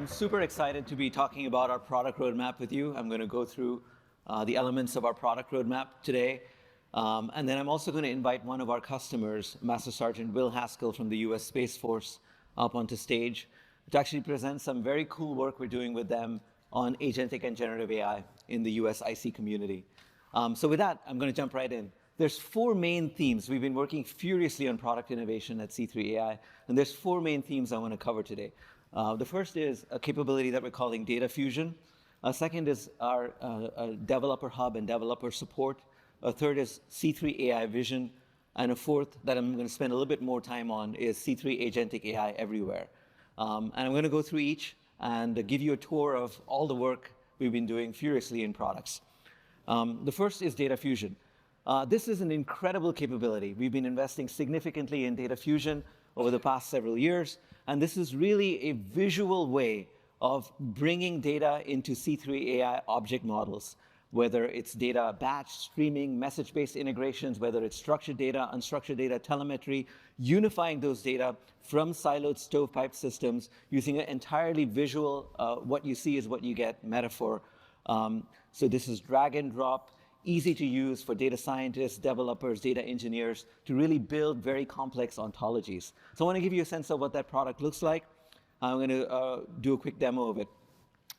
super excited to be talking about our product roadmap with you. I'm going to go through the elements of our product roadmap today. And then I'm also going to invite one of our customers, Master Sergeant Will Haskell from the US Space Force, up onto stage to actually present some very cool work we're doing with them on agentic and generative AI in the US IC community. So with that, I'm going to jump right in. There's four main themes. We've been working furiously on product innovation at C3 AI, and there's four main themes I want to cover today. The first is a capability that we're calling data fusion. Second is our developer hub and developer support. A third is C3 AI vision. And a fourth that I'm going to spend a little bit more time on is C3 Agentic AI Everywhere. And I'm going to go through each and give you a tour of all the work we've been doing furiously in products. The first is data fusion. This is an incredible capability. We've been investing significantly in data fusion over the past several years, and this is really a visual way of bringing data into C3 AI object models, whether it's data batch, streaming, message-based integrations, whether it's structured data, unstructured data, telemetry, unifying those data from siloed stovepipe systems using an entirely visual, what you see is what you get metaphor. So this is drag and drop, easy to use for data scientists, developers, data engineers to really build very complex ontologies. So I want to give you a sense of what that product looks like. I'm going to do a quick demo of it.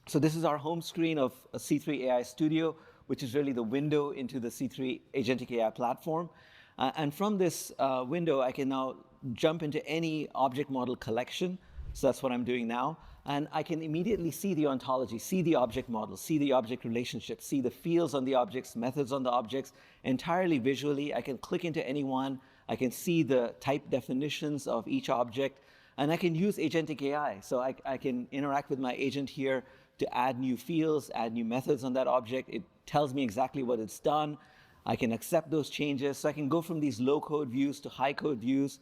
So this is our home screen of a C3 AI Studio, which is really the window into the C3 Agentic AI platform. And from this window, I can now jump into any object model collection. So that's what I'm doing now. And I can immediately see the ontology, see the object model, see the object relationship, see the fields on the objects, methods on the objects, entirely visually. I can click into any one. I can see the type definitions of each object. And I can use agentic AI. So I can interact with my agent here to add new fields, add new methods on that object. It tells me exactly what it's done. I can accept those changes. So I can go from these low-code views to high-code views.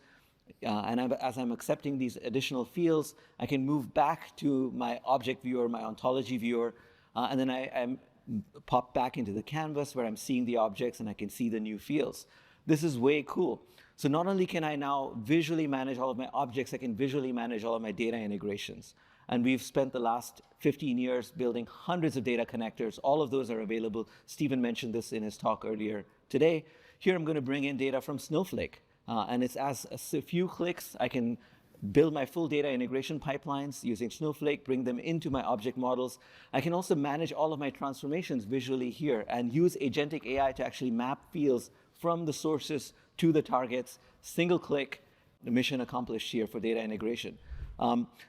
As I'm accepting these additional fields, I can move back to my object viewer, my ontology viewer, and then I pop back into the canvas where I'm seeing the objects and I can see the new fields. This is way cool. So not only can I now visually manage all of my objects, I can visually manage all of my data integrations. And we've spent the last 15 years building hundreds of data connectors. All of those are available. Stephen mentioned this in his talk earlier today. Here I'm going to bring in data from Snowflake. And it's as a few clicks, I can build my full data integration pipelines using Snowflake, bring them into my object models. I can also manage all of my transformations visually here and use agentic AI to actually map fields from the sources to the targets. Single click, the mission accomplished here for data integration.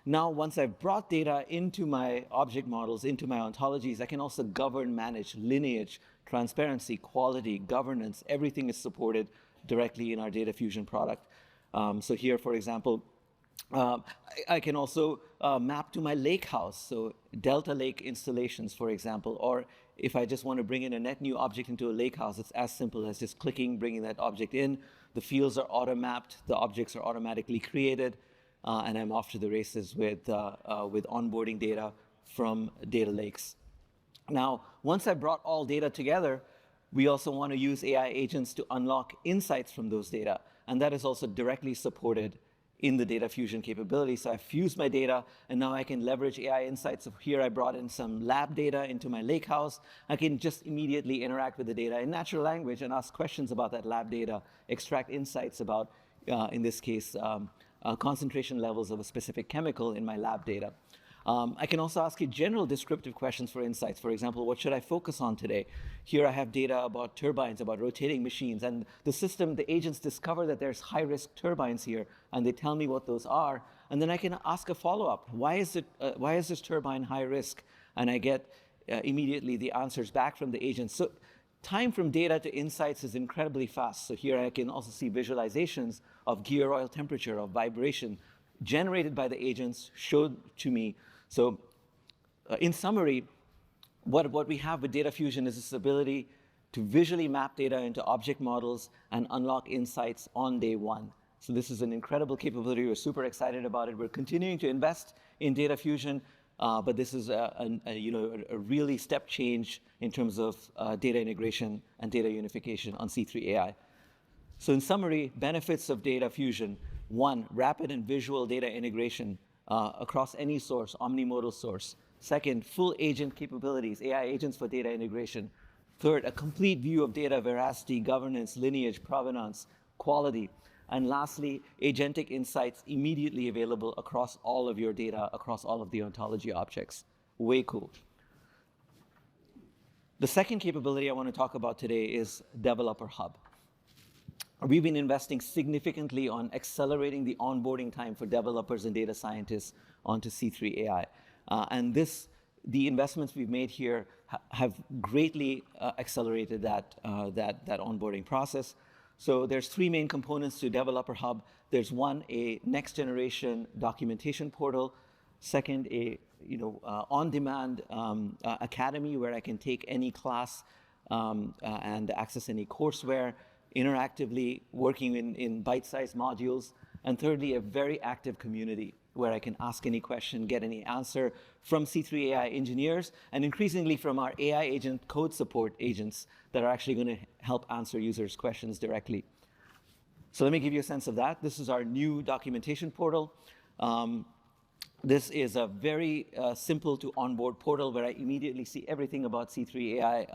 Now, once I've brought data into my object models, into my ontologies, I can also govern, manage lineage, transparency, quality, governance. Everything is supported directly in our data fusion product. So here, for example, I can also map to my lakehouse. So Delta Lake installations, for example, or if I just want to bring in a net new object into a lakehouse, it's as simple as just clicking, bringing that object in. The fields are auto-mapped, the objects are automatically created, and I'm off to the races with onboarding data from data lakes. Now, once I brought all data together, we also want to use AI agents to unlock insights from those data. And that is also directly supported in the data fusion capability. So I've fused my data, and now I can leverage AI insights. So here I brought in some lab data into my lakehouse. I can just immediately interact with the data in natural language and ask questions about that lab data, extract insights about, in this case, concentration levels of a specific chemical in my lab data. I can also ask you general descriptive questions for insights. For example, what should I focus on today? Here I have data about turbines, about rotating machines, and the system, the agents discover that there's high-risk turbines here, and they tell me what those are, and then I can ask a follow-up. Why is this turbine high risk? And I get immediately the answers back from the agents. So time from data to insights is incredibly fast. So here I can also see visualizations of gear oil temperature, of vibration, generated by the agents, showed to me. So in summary, what we have with data fusion is this ability to visually map data into object models and unlock insights on day one. So this is an incredible capability. We're super excited about it. We're continuing to invest in data fusion, but this is a really step change in terms of data integration and data unification on C3 AI. So in summary, benefits of data fusion. One, rapid and visual data integration across any source, omnimodal source. Second, full agent capabilities, AI agents for data integration. Third, a complete view of data veracity, governance, lineage, provenance, quality. And lastly, agentic insights immediately available across all of your data, across all of the ontology objects. Way cool. The second capability I want to talk about today is Developer Hub. We've been investing significantly on accelerating the onboarding time for developers and data scientists onto C3 AI. The investments we've made here have greatly accelerated that onboarding process. So there's three main components to Developer Hub. There's one, a next generation documentation portal. Second, a on-demand academy where I can take any class and access any courseware interactively, working in bite-sized modules. And thirdly, a very active community where I can ask any question, get any answer from C3 AI engineers, and increasingly from our AI agent code support agents that are actually going to help answer users' questions directly. So let me give you a sense of that. This is our new documentation portal. This is a very simple to onboard portal where I immediately see everything about C3 AI,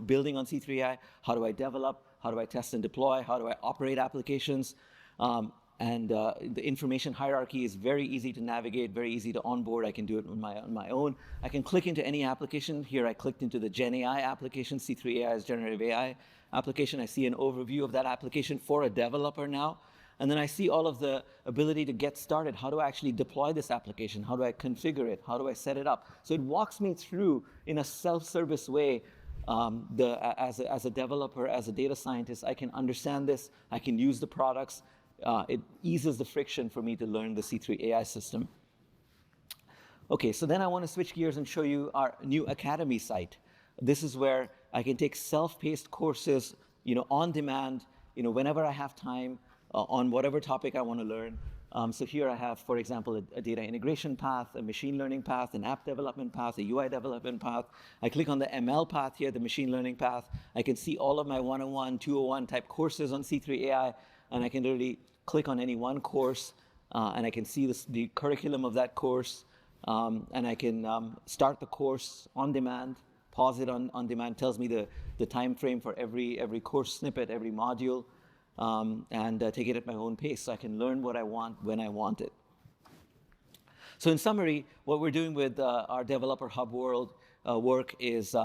building on C3 AI. How do I develop? How do I test and deploy? How do I operate applications? The information hierarchy is very easy to navigate, very easy to onboard. I can do it on my own. I can click into any application. Here I clicked into the Gen AI application, C3 AI's generative AI application. I see an overview of that application for a developer now. And then I see all of the ability to get started. How do I actually deploy this application? How do I configure it? How do I set it up? So it walks me through in a self-service way. As a developer, as a data scientist, I can understand this. I can use the products. It eases the friction for me to learn the C3 AI system. Okay, so then I want to switch gears and show you our new Academy site. This is where I can take self-paced courses, on demand, whenever I have time, on whatever topic I want to learn. So here I have, for example, a data integration path, a machine learning path, an app development path, a UI development path. I click on the ML path here, the machine learning path. I can see all of my 101, 201 type courses on C3 AI, and I can literally click on any one course, and I can see the curriculum of that course, and I can start the course on demand, pause it on demand, tells me the time frame for every course snippet, every module, and take it at my own pace so I can learn what I want when I want it. So in summary, what we're doing with our Developer Hub work is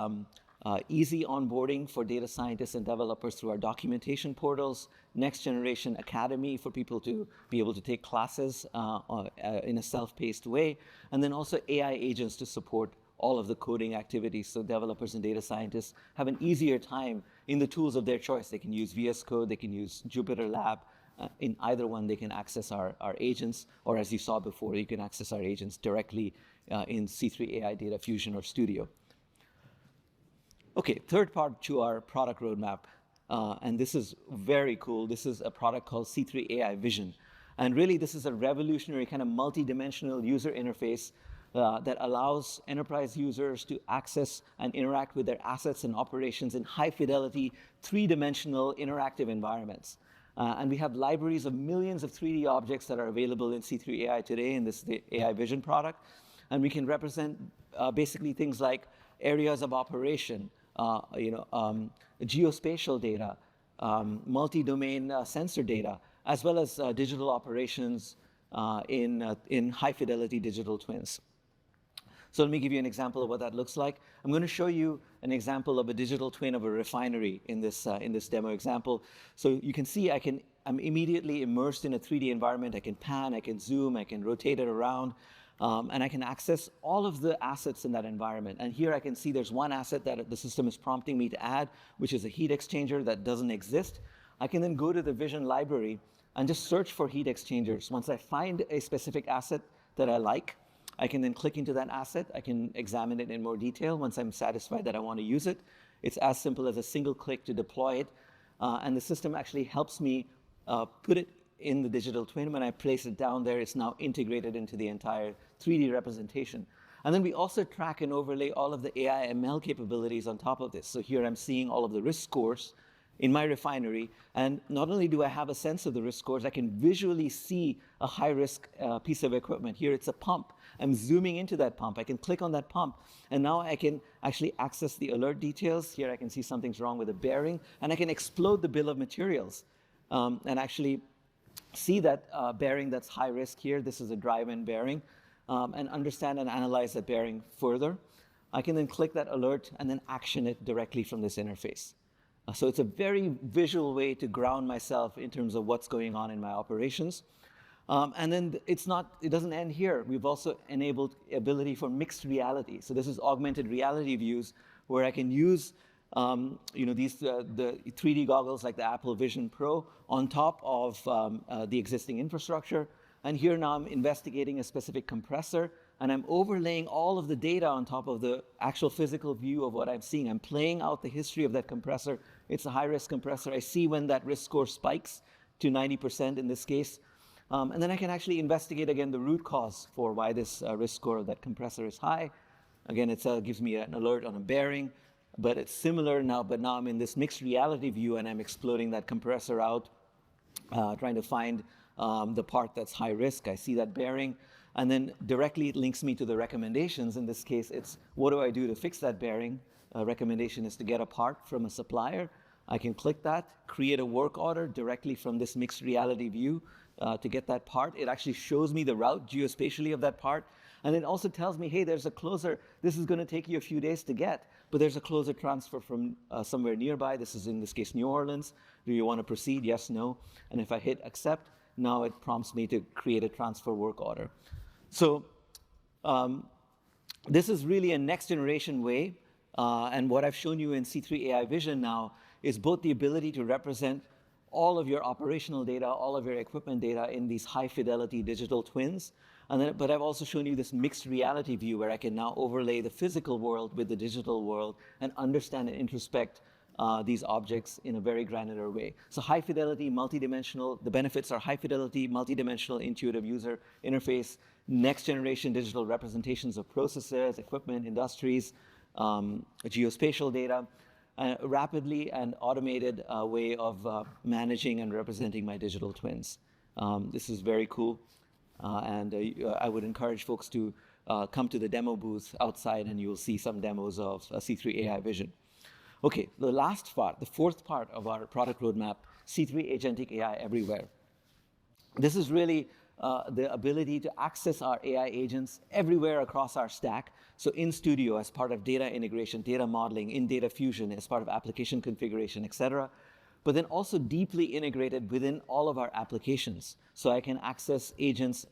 easy onboarding for data scientists and developers through our documentation portals, next generation academy for people to be able to take classes in a self-paced way, and then also AI agents to support all of the coding activities so developers and data scientists have an easier time in the tools of their choice. They can use VS Code, they can use Jupyter Lab. In either one, they can access our agents, or as you saw before, you can access our agents directly in C3 AI Data Fusion or Studio. Okay, third part to our product roadmap, and this is very cool. This is a product called C3 AI Vision. And really, this is a revolutionary kind of multi-dimensional user interface that allows enterprise users to access and interact with their assets and operations in high-fidelity, three-dimensional interactive environments. And we have libraries of millions of 3D objects that are available in C3 AI today in this AI Vision product. And we can represent basically things like areas of operation, geospatial data, multi-domain sensor data, as well as digital operations in high-fidelity digital twins. So let me give you an example of what that looks like. I'm going to show you an example of a digital twin of a refinery in this demo example. So you can see I'm immediately immersed in a 3D environment. I can pan, I can zoom, I can rotate it around, and I can access all of the assets in that environment. And here I can see there's one asset that the system is prompting me to add, which is a heat exchanger that doesn't exist. I can then go to the Vision library and just search for heat exchangers. Once I find a specific asset that I like, I can then click into that asset. I can examine it in more detail once I'm satisfied that I want to use it. It's as simple as a single click to deploy it. And the system actually helps me put it in the digital twin. When I place it down there, it's now integrated into the entire 3D representation. And then we also track and overlay all of the AI ML capabilities on top of this. So here I'm seeing all of the risk scores in my refinery. And not only do I have a sense of the risk scores, I can visually see a high-risk piece of equipment. Here it's a pump. I'm zooming into that pump. I can click on that pump, and now I can actually access the alert details. Here I can see something's wrong with a bearing, and I can explode the bill of materials and actually see that bearing that's high risk here. This is a drive-in bearing, and understand and analyze that bearing further. I can then click that alert and then action it directly from this interface. So it's a very visual way to ground myself in terms of what's going on in my operations. And then it doesn't end here. We've also enabled ability for mixed reality. So this is augmented reality views where I can use the 3D goggles like the Apple Vision Pro on top of the existing infrastructure. And here now I'm investigating a specific compressor, and I'm overlaying all of the data on top of the actual physical view of what I'm seeing. I'm playing out the history of that compressor. It's a high-risk compressor. I see when that risk score spikes to 90% in this case. And then I can actually investigate, again, the root cause for why this risk score of that compressor is high. Again, it gives me an alert on a bearing, but it's similar now, but now I'm in this mixed reality view, and I'm exploding that compressor out, trying to find the part that's high risk. I see that bearing, and then directly it links me to the recommendations. In this case, it's what do I do to fix that bearing? Recommendation is to get a part from a supplier. I can click that, create a work order directly from this mixed reality view to get that part. It actually shows me the route geospatially of that part. And it also tells me, hey, there's a closer. This is going to take you a few days to get, but there's a closer transfer from somewhere nearby. This is, in this case, New Orleans. Do you want to proceed? Yes, no. And if I hit accept, now it prompts me to create a transfer work order. So this is really a next generation way. And what I've shown you in C3 AI Vision now is both the ability to represent all of your operational data, all of your equipment data in these high fidelity digital twins. But I've also shown you this mixed reality view where I can now overlay the physical world with the digital world and understand and introspect these objects in a very granular way. So high fidelity, multidimensional, the benefits are high fidelity, multidimensional, intuitive user interface, next generation digital representations of processes, equipment, industries, geospatial data, rapidly and automated way of managing and representing my digital twins. This is very cool. And I would encourage folks to come to the demo booth outside, and you'll see some demos of C3 AI Vision. Okay, the last part, the fourth part of our product roadmap, C3 Agentic AI Everywhere. This is really the ability to access our AI agents everywhere across our stack. So in Studio, as part of data integration, data modeling, in Data Fusion, as part of application configuration, et cetera. But then also deeply integrated within all of our applications. So I can access agents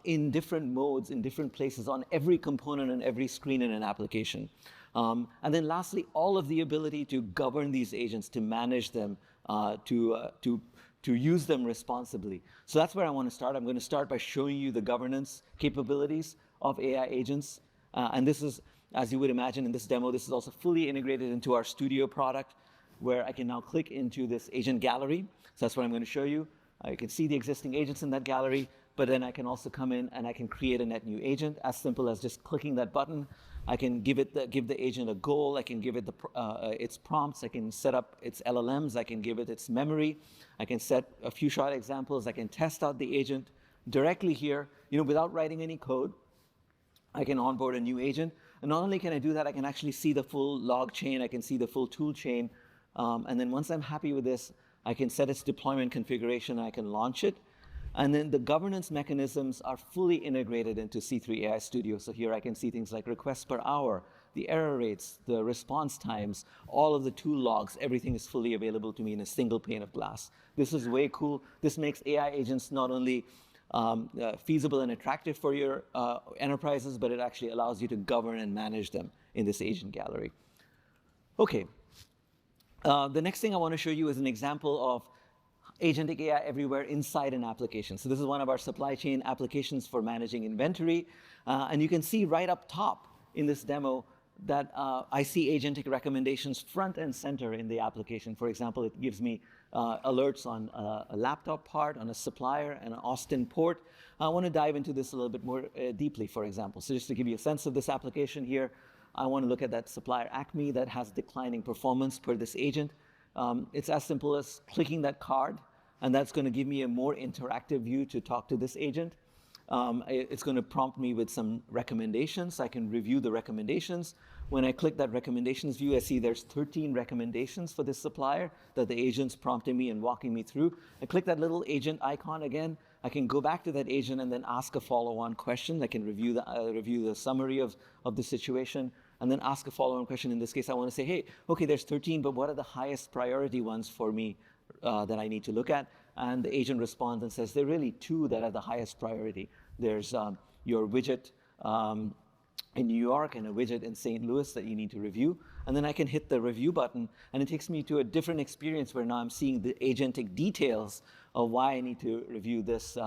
in different modes, in different places, on every component and every screen in an application. And then lastly, all of the ability to govern these agents, to manage them, to use them responsibly. So that's where I want to start. I'm going to start by showing you the governance capabilities of AI agents. And this is, as you would imagine in this demo, this is also fully integrated into our Studio product, where I can now click into this agent gallery. So that's what I'm going to show you. You can see the existing agents in that gallery, but then I can also come in and I can create a net new agent, as simple as just clicking that button. I can give the agent a goal. I can give it its prompts. I can set up its LLMs. I can give it its memory. I can set a few short examples. I can test out the agent directly here, without writing any code. I can onboard a new agent. And not only can I do that, I can actually see the full log chain. I can see the full tool chain. And then once I'm happy with this, I can set its deployment configuration. I can launch it. And then the governance mechanisms are fully integrated into C3 AI Studio. So here I can see things like requests per hour, the error rates, the response times, all of the tool logs. Everything is fully available to me in a single pane of glass. This is way cool. This makes AI agents not only feasible and attractive for your enterprises, but it actually allows you to govern and manage them in this agent gallery. Okay. The next thing I want to show you is an example of Agentic AI Everywhere inside an application. So this is one of our supply chain applications for managing inventory. And you can see right up top in this demo that I see agentic recommendations front and center in the application. For example, it gives me alerts on a laptop part, on a supplier, and an Austin port. I want to dive into this a little bit more deeply, for example. So just to give you a sense of this application here, I want to look at that supplier Acme that has declining performance per this agent. It's as simple as clicking that card, and that's going to give me a more interactive view to talk to this agent. It's going to prompt me with some recommendations. I can review the recommendations. When I click that recommendations view, I see there's 13 recommendations for this supplier that the agent's prompting me and walking me through. I click that little agent icon again. I can go back to that agent and then ask a follow-on question. I can review the summary of the situation and then ask a follow-on question. In this case, I want to say, hey, okay, there's 13, but what are the highest priority ones for me that I need to look at? And the agent responds and says, there are really two that are the highest priority. There's your widget in New York and a widget in St. Louis that you need to review. And then I can hit the review button, and it takes me to a different experience where now I'm seeing the agentic details of why I need to review this,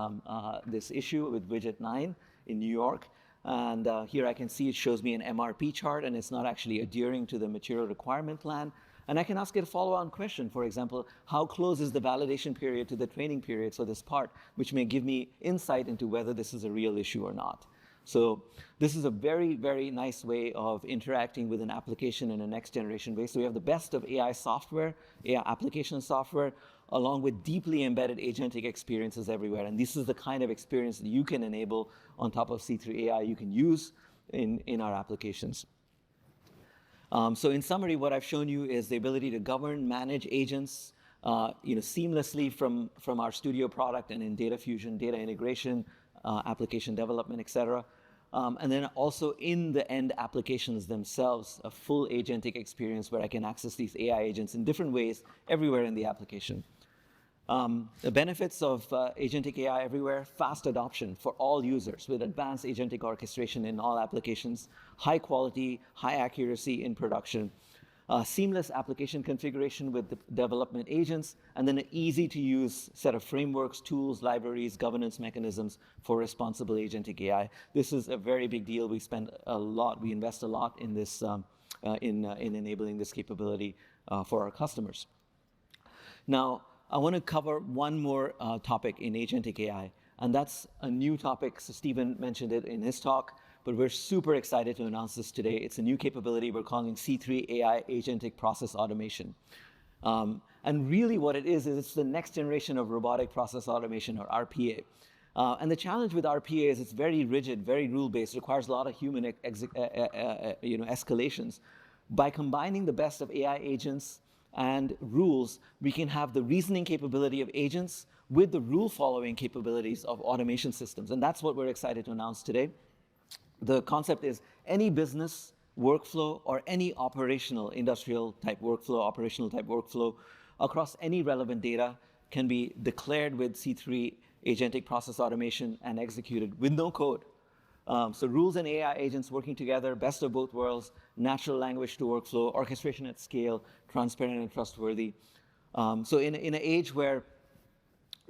this issue with widget 9 in New York. And here I can see it shows me an MRP chart, and it's not actually adhering to the material requirement plan. And I can ask it a follow-on question. For example, how close is the validation period to the training period for this part, which may give me insight into whether this is a real issue or not. So this is a very, very nice way of interacting with an application in a next generation way. So we have the best of AI software, AI application software, along with deeply embedded agentic experiences everywhere. And this is the kind of experience that you can enable on top of C3 AI you can use in our applications. So in summary, what I've shown you is the ability to govern, manage agents seamlessly from our studio product and in data fusion, data integration, application development, et cetera. And then also in the end applications themselves, a full agentic experience where I can access these AI agents in different ways everywhere in the application. The benefits of Agentic AI Everywhere: fast adoption for all users with advanced agentic orchestration in all applications, high quality, high accuracy in production, seamless application configuration with the development agents, and then an easy-to-use set of frameworks, tools, libraries, governance mechanisms for responsible agentic AI. This is a very big deal. We spend a lot, we invest a lot in this, in enabling this capability for our customers. Now, I want to cover one more topic in agentic AI, and that's a new topic. So Stephen mentioned it in his talk, but we're super excited to announce this today. It's a new capability we're calling C3 AI Agentic Process Automation. And really what it is it's the next generation of robotic process automation, or RPA. And the challenge with RPA is it's very rigid, very rule-based, requires a lot of human escalations. By combining the best of AI agents and rules, we can have the reasoning capability of agents with the rule-following capabilities of automation systems. And that's what we're excited to announce today. The concept is any business workflow or any operational industrial type workflow, operational type workflow across any relevant data can be declared with C3 Agentic Process Automation and executed with no code. So rules and AI agents working together, best of both worlds, natural language to workflow, orchestration at scale, transparent and trustworthy. So in an age where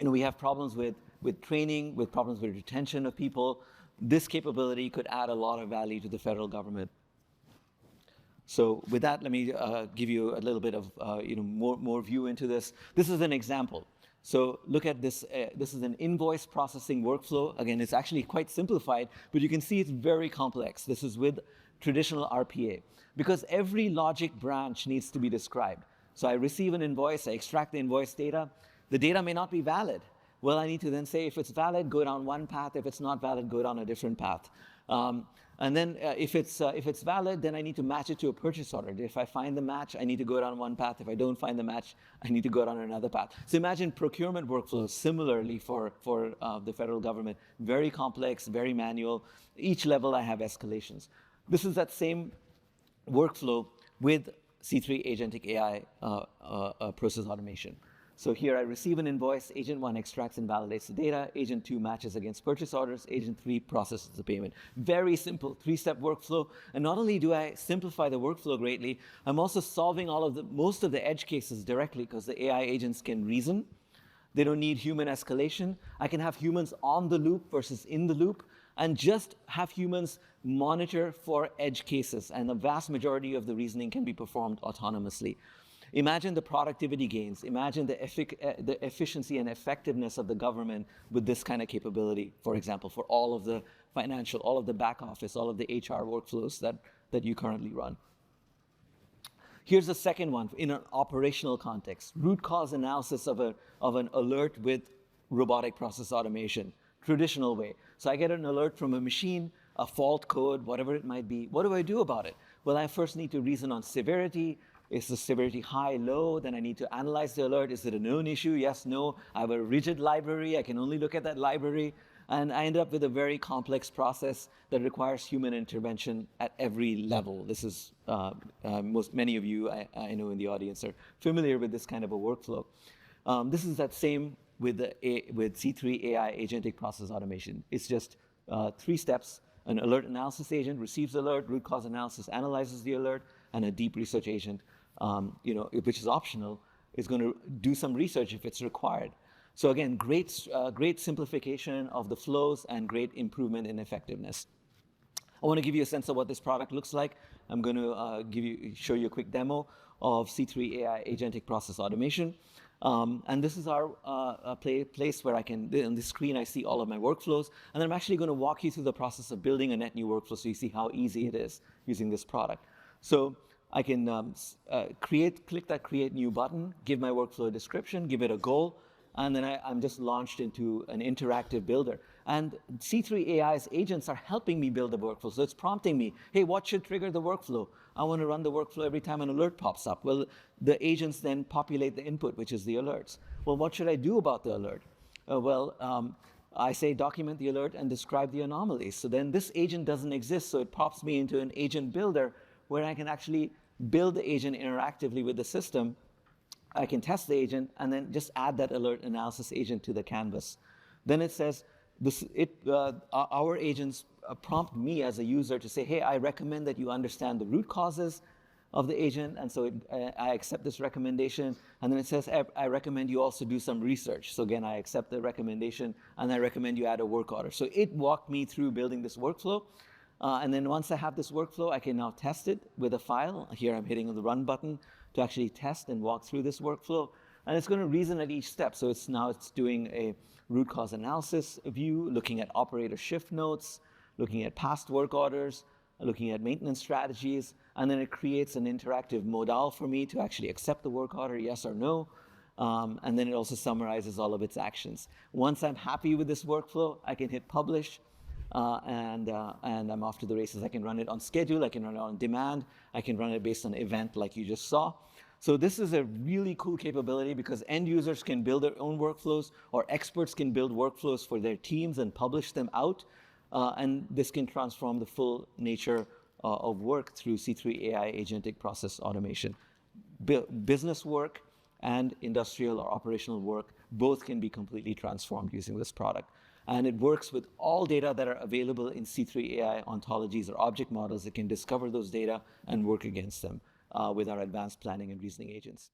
we have problems with training, with problems with retention of people, this capability could add a lot of value to the federal government. So with that, let me give you a little bit of more view into this. This is an example. So look at this. This is an invoice processing workflow. Again, it's actually quite simplified, but you can see it's very complex. This is with traditional RPA, because every logic branch needs to be described. So I receive an invoice, I extract the invoice data. The data may not be valid. Well, I need to then say, if it's valid, go down one path. If it's not valid, go down a different path. And then if it's valid, then I need to match it to a purchase order. If I find the match, I need to go down one path. If I don't find the match, I need to go down another path. So imagine procurement workflows similarly for the federal government. Very complex, very manual. Each level I have escalations. This is that same workflow with C3 Agentic AI Process Automation. So here I receive an invoice, agent 1 extracts and validates the data, agent 2 matches against purchase orders, agent 3 processes the payment. Very simple 3-step workflow. And not only do I simplify the workflow greatly, I'm also solving most of the edge cases directly, because the AI agents can reason. They don't need human escalation. I can have humans on the loop versus in the loop, and just have humans monitor for edge cases. And the vast majority of the reasoning can be performed autonomously. Imagine the productivity gains. Imagine the efficiency and effectiveness of the government with this kind of capability, for example, for all of the financial, all of the back office, all of the HR workflows that you currently run. Here's the second one in an operational context, root cause analysis of an alert with robotic process automation, traditional way. So I get an alert from a machine, a fault code, whatever it might be. What do I do about it? Well, I first need to reason on severity. Is the severity high, low? Then I need to analyze the alert. Is it a known issue? Yes, no. I have a rigid library. I can only look at that library. And I end up with a very complex process that requires human intervention at every level. This is, many of you I know in the audience are familiar with this kind of a workflow. This is that same with C3 AI Agentic Process Automation. It's just 3 steps. An alert analysis agent receives alert, root cause analysis analyzes the alert, and a deep research agent, which is optional, is going to do some research if it's required. So again, great simplification of the flows and great improvement in effectiveness. I want to give you a sense of what this product looks like. I'm going to show you a quick demo of C3 AI Agentic Process Automation. And this is our place where I can, on the screen, I see all of my workflows. And I'm actually going to walk you through the process of building a net new workflow so you see how easy it is using this product. So I can click that Create New button, give my workflow a description, give it a goal, and then I'm just launched into an interactive builder. And C3 AI's agents are helping me build the workflow. So it's prompting me, hey, what should trigger the workflow? I want to run the workflow every time an alert pops up. Well, the agents then populate the input, which is the alerts. Well, what should I do about the alert? I say document the alert and describe the anomalies. So then this agent doesn't exist, so it pops me into an agent builder where I can actually build the agent interactively with the system. I can test the agent and then just add that alert analysis agent to the canvas. Then it says, our agents prompt me as a user to say, hey, I recommend that you understand the root causes of the agent, and so I accept this recommendation. And then it says, I recommend you also do some research. So again, I accept the recommendation, and I recommend you add a work order. So it walked me through building this workflow. And then once I have this workflow, I can now test it with a file. Here I'm hitting the run button to actually test and walk through this workflow. And it's going to reason at each step. So it's doing a root cause analysis view, looking at operator shift notes, looking at past work orders, looking at maintenance strategies, and then it creates an interactive modal for me to actually accept the work order, yes or no. And then it also summarizes all of its actions. Once I'm happy with this workflow, I can hit publish. And I'm off to the races. I can run it on schedule, I can run it on demand, I can run it based on event like you just saw. So this is a really cool capability because end users can build their own workflows, or experts can build workflows for their teams and publish them out. And this can transform the full nature of work through C3 AI Agentic Process Automation. Business work and industrial or operational work both can be completely transformed using this product. And it works with all data that are available in C3 AI ontologies or object models that can discover those data and work against them with our advanced planning and reasoning agents.